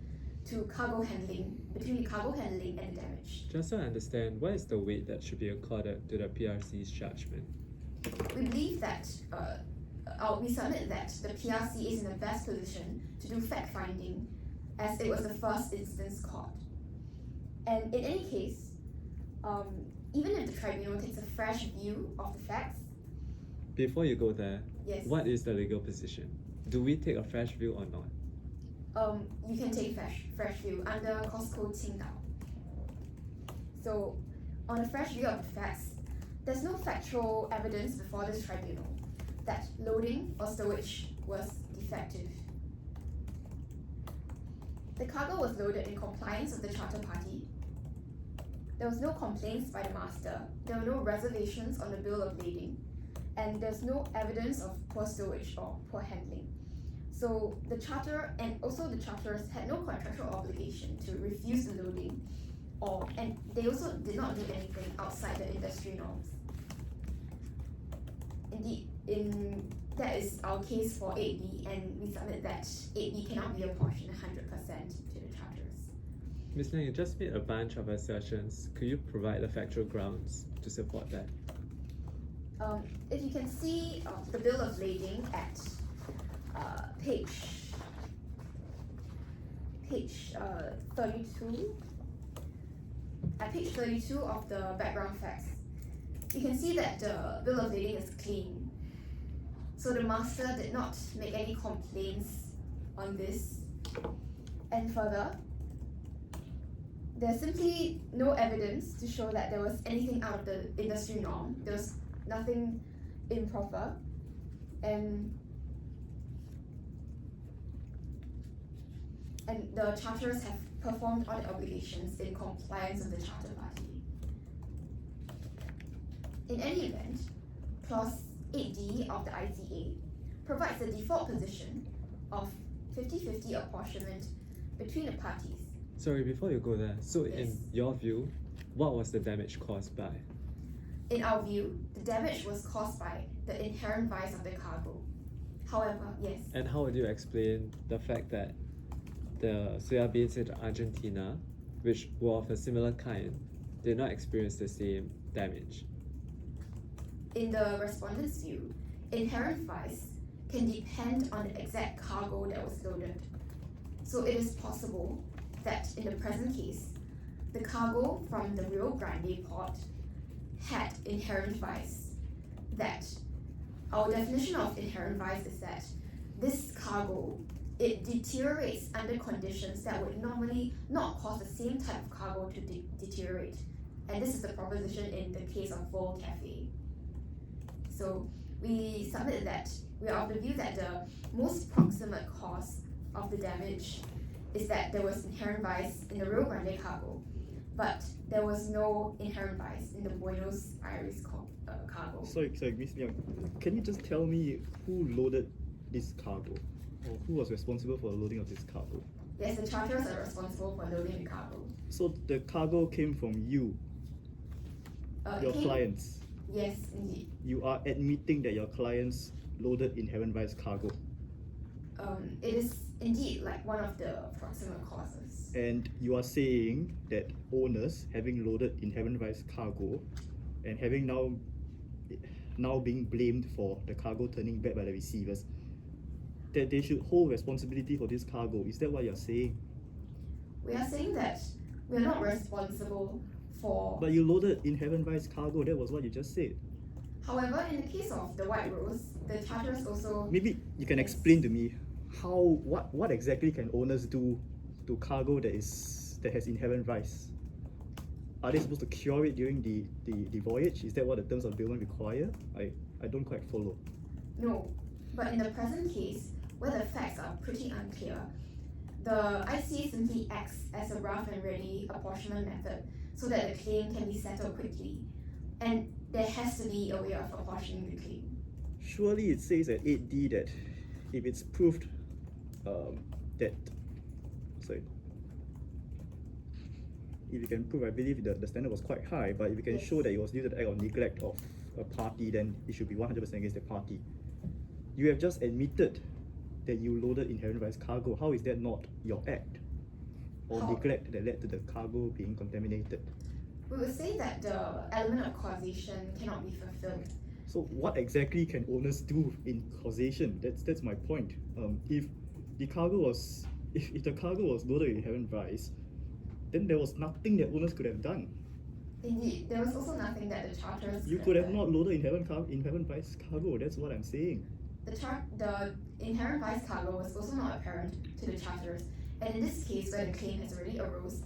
to cargo handling, between the cargo handling and the damage. Just so I understand, what is the weight that should be accorded to the PRC's judgment? We believe that, we submit that the PRC is in the best position to do fact-finding as it was the first instance court. And in any case, even if the tribunal takes a fresh view of the facts, Before you go there, yes, what is the legal position? Do we take a fresh view or not? you can take fresh view under Costco Qingdao. So, on a fresh view of the facts, there's no factual evidence before this tribunal that loading or stowage was defective. The cargo was loaded in compliance with the charter party. There was no complaints by the master, there were no reservations on the bill of lading, and there's no evidence of poor stowage or poor handling. So the charterer and also the charterers had no contractual obligation to refuse the loading, and they also did not do anything outside the industry norms. Indeed, that is our case for 8B, and we submit that 8B cannot be apportioned 100% to the charterers. Ms. Lang, you just made a bunch of assertions. Could you provide the factual grounds to support that? If you can see the bill of lading at page 32, at page 32 of the background facts, you can see that the bill of lading is clean. So the master did not make any complaints on this. And further, there's simply no evidence to show that there was anything out of the industry norm. There was nothing improper, and the charterers have performed all the obligations in compliance with the charter party. In any event, Clause 8D of the ICA provides the default position of 50-50 apportionment between the parties. Sorry, before you go there, so Yes. in your view, what was the damage caused by? In our view, the damage was caused by the inherent vice of the cargo. However, yes, And how would you explain the fact that the soya beans in Argentina, which were of a similar kind, did not experience the same damage? in the respondent's view, inherent vice can depend on the exact cargo that was loaded. So it is possible that in the present case, the cargo from the Rio Grande port had inherent vice. That our definition of inherent vice is that this cargo, it deteriorates under conditions that would normally not cause the same type of cargo to deteriorate. And this is the proposition in the case of Vol Cafe. So we submit that we are of the view that the most proximate cause of the damage is that there was inherent vice in the Rio Grande cargo, but there was no inherent vice in the Buenos Aires cargo. Sorry, Miss Liang, can you just tell me who loaded this cargo? Or who was responsible for the loading of this cargo? Yes, the charterers are responsible for loading the cargo. So the cargo came from you, your Okay. clients. Yes, indeed. You are admitting that your clients loaded inherent vice cargo. It is indeed like one of the proximate causes. And you are saying that owners, having loaded inherent vice cargo and having now being blamed for the cargo turning bad by the receivers, that they should hold responsibility for this cargo. Is that what you're saying? We are saying that we are not responsible for. But you loaded inherent vice cargo, that was what you just said. However, in the case of the White Rose, the charterers also. Maybe you can explain to me what exactly can owners do to cargo that has inherent vice? Are they supposed to cure it during the voyage? Is that what the terms of bailment require? I don't quite follow. No, but in the present case, where the facts are pretty unclear, the ICA simply acts as a rough and ready apportionment method so that the claim can be settled quickly. And there has to be a way of apportioning the claim. Surely it says at 8D that if it's proved if you can prove, I believe the standard was quite high, but if you can Yes. show that it was due to the act of neglect of a party, then it should be 100% against the party. You have just admitted that you loaded inherent vice cargo. How is that not your act or How? neglect that led to the cargo being contaminated? We would say that the element of causation cannot be fulfilled. So what exactly can owners do in causation? That's my point. If the cargo was loaded with inherent vice, then there was nothing that owners could have done. Indeed, there was also nothing that the charterers You could have not loaded inherent vice cargo. That's what I'm saying. The inherent vice cargo was also not apparent to the charterers, and in this case where the claim has already arose,